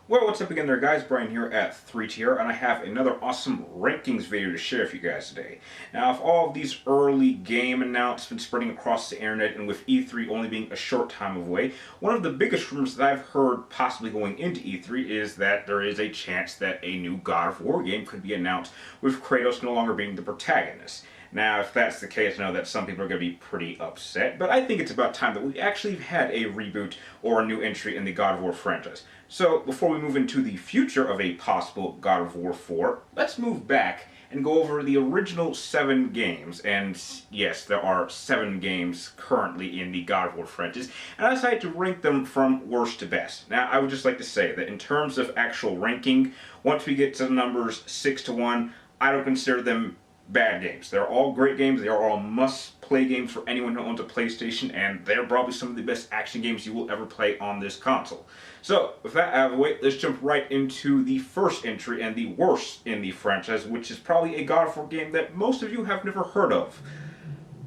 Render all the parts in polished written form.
Well, what's up again there, guys? Brian here at 3TR, and I have another awesome rankings video to share with you guys today. Now, with all of these early game announcements spreading across the internet, and with E3 only being a short time away, one of the biggest rumors that I've heard possibly going into E3 is that there is a chance that a new God of War game could be announced, with Kratos no longer being the protagonist. Now, if that's the case, I know that some people are going to be pretty upset, but I think it's about time that we actually had a reboot or a new entry in the God of War franchise. So, before we move into the future of a possible God of War 4, let's move back and go over the original 7 games. And yes, there are 7 games currently in the God of War franchise, and I decided to rank them from worst to best. Now, I would just like to say that in terms of actual ranking, once we get to the numbers 6 to 1, I don't consider them bad games. They're all great games. They are all must-play games for anyone who owns a PlayStation, and they're probably some of the best action games you will ever play on this console. So, with that out of the way, let's jump right into the first entry and the worst in the franchise, which is probably a God of War game that most of you have never heard of.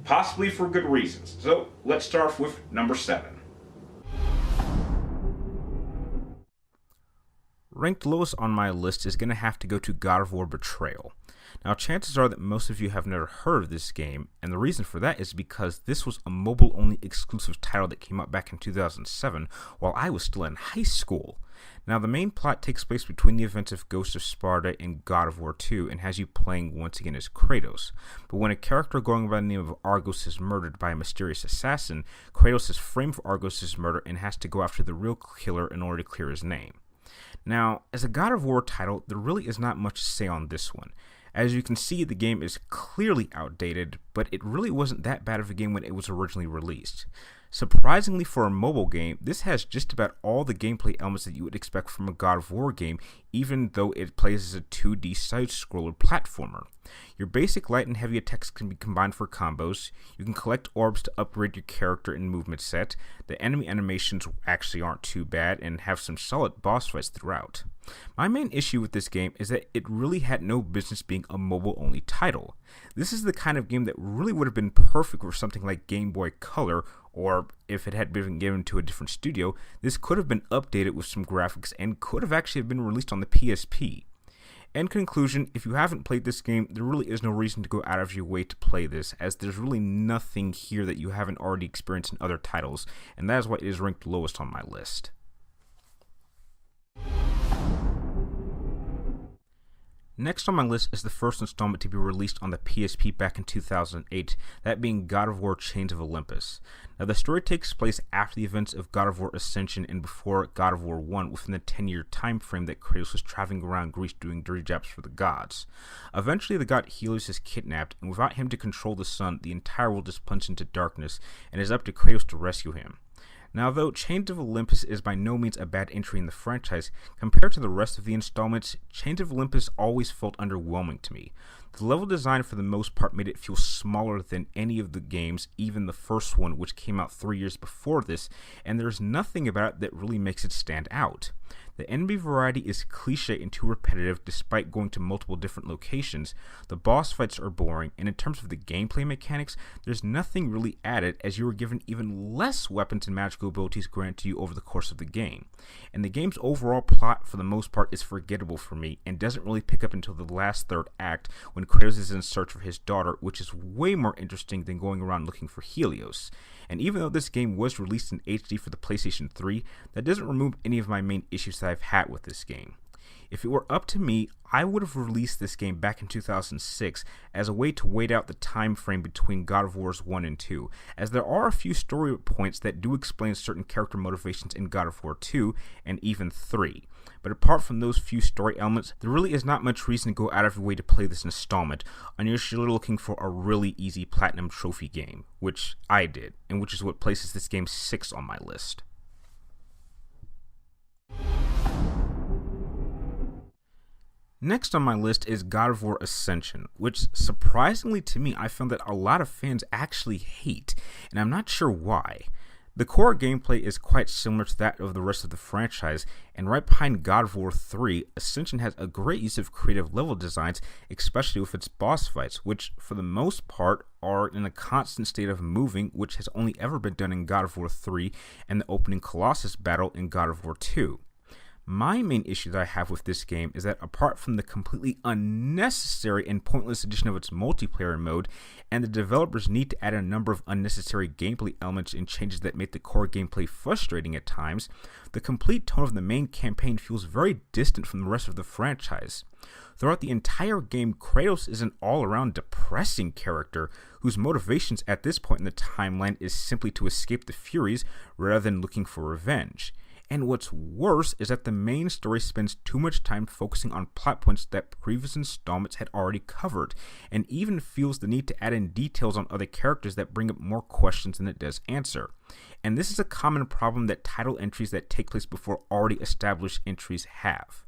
Possibly for good reasons. So, let's start with number 7. Ranked lowest on my list is going to have to go to God of War Betrayal. Now, chances are that most of you have never heard of this game, and the reason for that is because this was a mobile-only exclusive title that came out back in 2007 while I was still in high school. Now, the main plot takes place between the events of Ghost of Sparta and God of War 2 and has you playing once again as Kratos. But when a character going by the name of Argos is murdered by a mysterious assassin, Kratos is framed for Argos' murder and has to go after the real killer in order to clear his name. Now, as a God of War title, there really is not much to say on this one. As you can see, the game is clearly outdated, but it really wasn't that bad of a game when it was originally released. Surprisingly for a mobile game, this has just about all the gameplay elements that you would expect from a God of War game, even though it plays as a 2D side-scroller platformer. Your basic light and heavy attacks can be combined for combos, you can collect orbs to upgrade your character and movement set, the enemy animations actually aren't too bad, and have some solid boss fights throughout. My main issue with this game is that it really had no business being a mobile-only title. This is the kind of game that really would have been perfect for something like Game Boy Color, or if it had been given to a different studio, this could have been updated with some graphics and could have actually been released on the PSP. In conclusion, if you haven't played this game, there really is no reason to go out of your way to play this, as there's really nothing here that you haven't already experienced in other titles, and that is why it is ranked lowest on my list. Next on my list is the first installment to be released on the PSP back in 2008, that being God of War Chains of Olympus. Now, the story takes place after the events of God of War Ascension and before God of War 1 within the 10-year time frame that Kratos was traveling around Greece doing dirty jobs for the gods. Eventually, the god Helios is kidnapped, and without him to control the sun, the entire world is plunged into darkness, and it is up to Kratos to rescue him. Now, though Chains of Olympus is by no means a bad entry in the franchise, compared to the rest of the installments, Chains of Olympus always felt underwhelming to me. The level design for the most part made it feel smaller than any of the games, even the first one, which came out 3 years before this, and there's nothing about it that really makes it stand out. The enemy variety is cliche and too repetitive despite going to multiple different locations, the boss fights are boring, and in terms of the gameplay mechanics, there's nothing really added as you are given even less weapons and magical abilities granted to you over the course of the game. And the game's overall plot for the most part is forgettable for me and doesn't really pick up until the last third act when Kratos is in search for his daughter, which is way more interesting than going around looking for Helios. And even though this game was released in HD for the PlayStation 3, that doesn't remove any of my main issues that I've had with this game. If it were up to me, I would have released this game back in 2006 as a way to wait out the time frame between God of Wars 1 and 2, as there are a few story points that do explain certain character motivations in God of War 2 and even 3. But apart from those few story elements, there really is not much reason to go out of your way to play this installment unless you're looking for a really easy Platinum Trophy game, which I did, and which is what places this game 6th on my list. Next on my list is God of War Ascension, which surprisingly to me I found that a lot of fans actually hate, and I'm not sure why. The core gameplay is quite similar to that of the rest of the franchise, and right behind God of War 3, Ascension has a great use of creative level designs, especially with its boss fights, which for the most part are in a constant state of moving, which has only ever been done in God of War 3 and the opening Colossus battle in God of War 2. My main issue that I have with this game is that apart from the completely unnecessary and pointless addition of its multiplayer mode, and the developers need to add a number of unnecessary gameplay elements and changes that make the core gameplay frustrating at times, the complete tone of the main campaign feels very distant from the rest of the franchise. Throughout the entire game, Kratos is an all-around depressing character whose motivations at this point in the timeline is simply to escape the Furies rather than looking for revenge. And what's worse is that the main story spends too much time focusing on plot points that previous installments had already covered, and even feels the need to add in details on other characters that bring up more questions than it does answer. And this is a common problem that title entries that take place before already established entries have.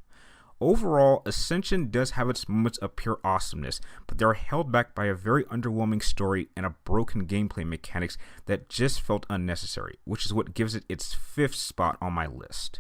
Overall, Ascension does have its moments of pure awesomeness, but they are held back by a very underwhelming story and a broken gameplay mechanics that just felt unnecessary, which is what gives it its 5th spot on my list.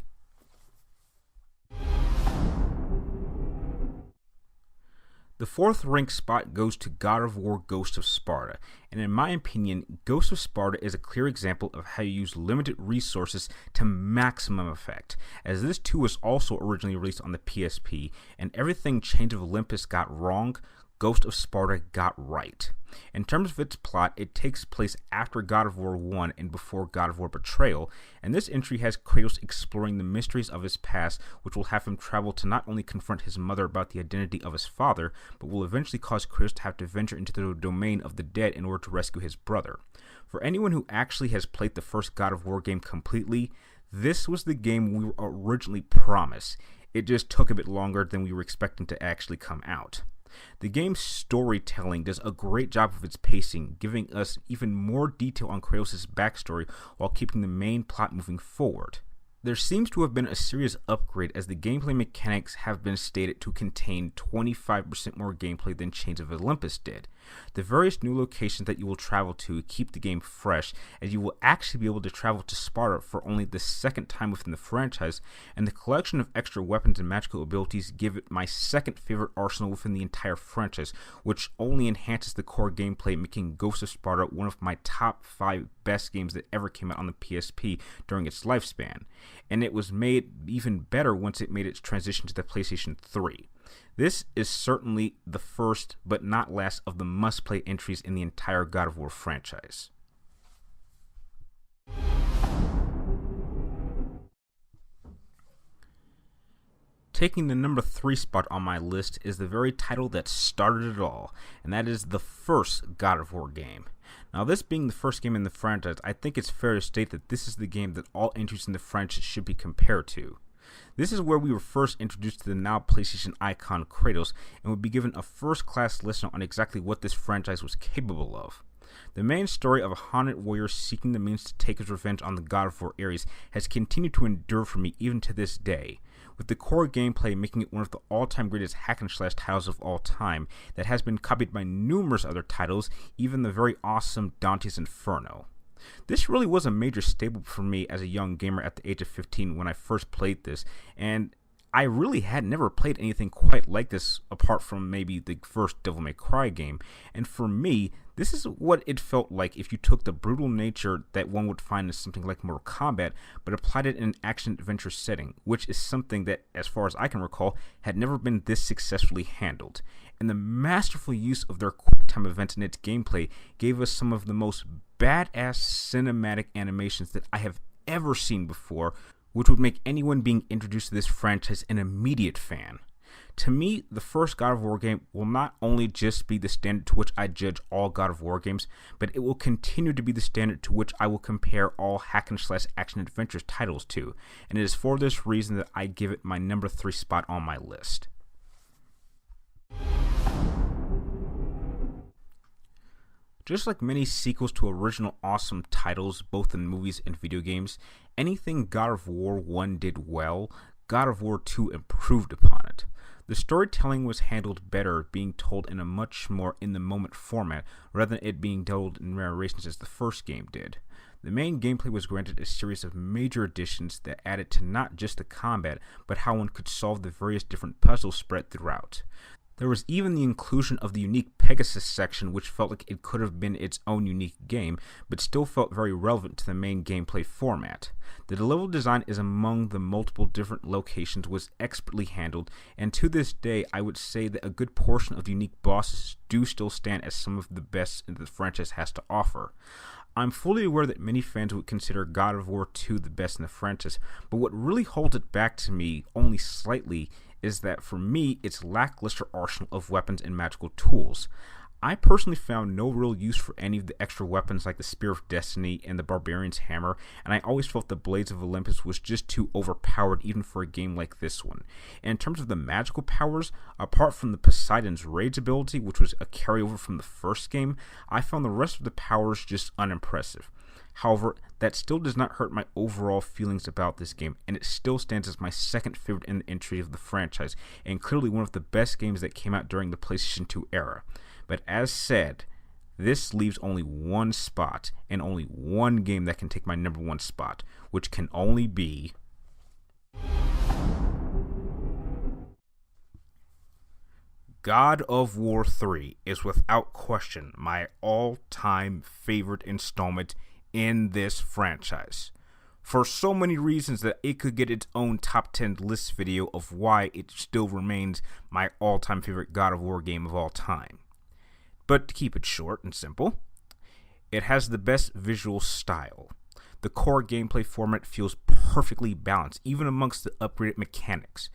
The 4th ranked spot goes to God of War Ghost of Sparta, and in my opinion, Ghost of Sparta is a clear example of how you use limited resources to maximum effect, as this too was also originally released on the PSP, and everything Chains of Olympus got wrong, Ghost of Sparta got right. In terms of its plot, it takes place after God of War 1 and before God of War Betrayal, and this entry has Kratos exploring the mysteries of his past, which will have him travel to not only confront his mother about the identity of his father, but will eventually cause Kratos to have to venture into the domain of the dead in order to rescue his brother. For anyone who actually has played the first God of War game completely, this was the game we were originally promised. It just took a bit longer than we were expecting to actually come out. The game's storytelling does a great job of its pacing, giving us even more detail on Kratos' backstory while keeping the main plot moving forward. There seems to have been a serious upgrade as the gameplay mechanics have been stated to contain 25% more gameplay than Chains of Olympus did. The various new locations that you will travel to keep the game fresh, as you will actually be able to travel to Sparta for only the 2nd time within the franchise, and the collection of extra weapons and magical abilities give it my 2nd favorite arsenal within the entire franchise, which only enhances the core gameplay, making Ghost of Sparta one of my top 5 best games that ever came out on the PSP during its lifespan. And it was made even better once it made its transition to the PlayStation 3. This is certainly the first, but not last, of the must-play entries in the entire God of War franchise. Taking the number 3 spot on my list is the very title that started it all, and that is the first God of War game. Now, this being the first game in the franchise, I think it's fair to state that this is the game that all entries in the franchise should be compared to. This is where we were first introduced to the now PlayStation icon Kratos, and would be given a first-class lesson on exactly what this franchise was capable of. The main story of a haunted warrior seeking the means to take his revenge on the God of War Ares has continued to endure for me even to this day, with the core gameplay making it one of the all-time greatest hack-and-slash titles of all time that has been copied by numerous other titles, even the very awesome Dante's Inferno. This really was a major staple for me as a young gamer at the age of 15 when I first played this, and I really had never played anything quite like this apart from maybe the first Devil May Cry game, and for me, this is what it felt like if you took the brutal nature that one would find in something like Mortal Kombat, but applied it in an action-adventure setting, which is something that, as far as I can recall, had never been this successfully handled. And the masterful use of their quick-time events in its gameplay gave us some of the most badass cinematic animations that I have ever seen before, which would make anyone being introduced to this franchise an immediate fan. To me, the first God of War game will not only just be the standard to which I judge all God of War games, but it will continue to be the standard to which I will compare all hack-and-slash action-adventure titles to, and it is for this reason that I give it my number 3 spot on my list. Just like many sequels to original awesome titles, both in movies and video games, anything God of War 1 did well, God of War 2 improved upon it. The storytelling was handled better, being told in a much more in-the-moment format, rather than it being told in narrations as the first game did. The main gameplay was granted a series of major additions that added to not just the combat, but how one could solve the various different puzzles spread throughout. There was even the inclusion of the unique Pegasus section, which felt like it could have been its own unique game, but still felt very relevant to the main gameplay format. The level design is among the multiple different locations was expertly handled, and to this day I would say that a good portion of the unique bosses do still stand as some of the best the franchise has to offer. I'm fully aware that many fans would consider God of War 2 the best in the franchise, but what really holds it back to me, only slightly, is that for me, its lackluster arsenal of weapons and magical tools. I personally found no real use for any of the extra weapons like the Spear of Destiny and the Barbarian's Hammer, and I always felt the Blades of Olympus was just too overpowered even for a game like this one. And in terms of the magical powers, apart from the Poseidon's Rage ability, which was a carryover from the first game, I found the rest of the powers just unimpressive. However, that still does not hurt my overall feelings about this game, and it still stands as my second favorite in the entry of the franchise, and clearly one of the best games that came out during the PlayStation 2 era. But as said, this leaves only one spot, and only one game that can take my number one spot, which can only be God of War 3 is without question my all-time favorite installment in this franchise, for so many reasons that it could get its own top 10 list video of why it still remains my all-time favorite God of War game of all time. But to keep it short and simple, it has the best visual style. The core gameplay format feels perfectly balanced, even amongst the upgraded mechanics,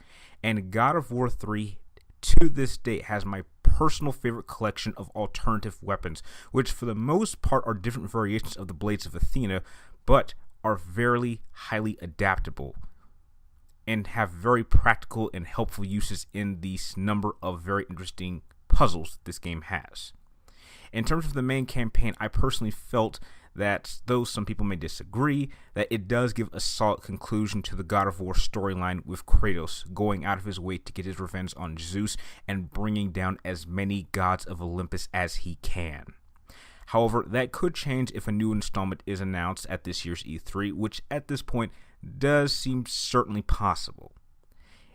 and God of War 3 to this day has my personal favorite collection of alternative weapons, which for the most part are different variations of the Blades of Athena, but are very highly adaptable and have very practical and helpful uses in these number of very interesting puzzles this game has. In terms of the main campaign, I personally felt that, though some people may disagree, that it does give a solid conclusion to the God of War storyline, with Kratos going out of his way to get his revenge on Zeus and bringing down as many gods of Olympus as he can. However, that could change if a new installment is announced at this year's E3, which at this point does seem certainly possible.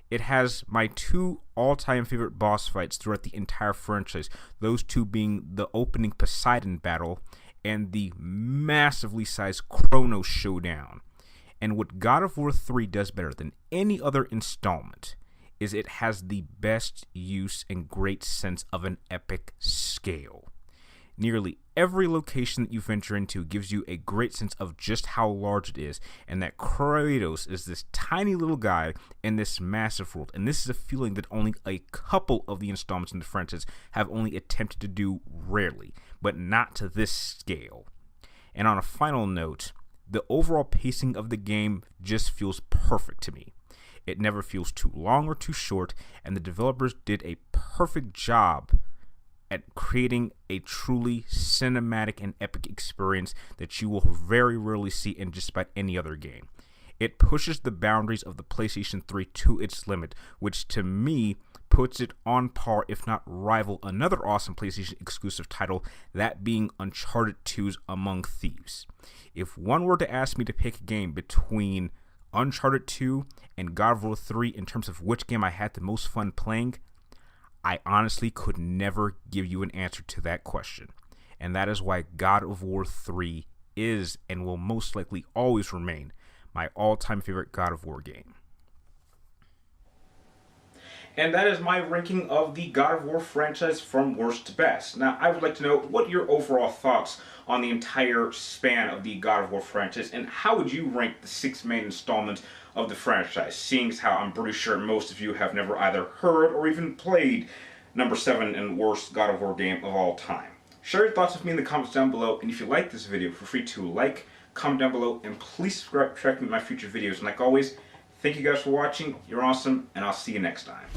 It has my two all-time favorite boss fights throughout the entire franchise, those two being the opening Poseidon battle and the massively sized Kronos showdown. And what God of War 3 does better than any other installment is it has the best use and great sense of an epic scale. Nearly every location that you venture into gives you a great sense of just how large it is, and that Kratos is this tiny little guy in this massive world. And this is a feeling that only a couple of the installments in the franchise have only attempted to do, rarely, but not to this scale. And on a final note, the overall pacing of the game just feels perfect to me. It never feels too long or too short, and the developers did a perfect job at creating a truly cinematic and epic experience that you will very rarely see in just about any other game. It pushes the boundaries of the PlayStation 3 to its limit, which to me puts it on par, if not rival, another awesome PlayStation exclusive title, that being Uncharted 2's Among Thieves. If one were to ask me to pick a game between Uncharted 2 and God of War 3 in terms of which game I had the most fun playing, I honestly could never give you an answer to that question. And that is why God of War 3 is and will most likely always remain my all-time favorite God of War game. And that is my ranking of the God of War franchise from worst to best. Now, I would like to know what your overall thoughts on the entire span of the God of War franchise, and how would you rank the 6 main installments of the franchise, seeing as how I'm pretty sure most of you have never either heard or even played number 7 and worst God of War game of all time. Share your thoughts with me in the comments down below, and if you like this video, feel free to like, comment down below, and please subscribe to check my future videos. And like always, thank you guys for watching, you're awesome, and I'll see you next time.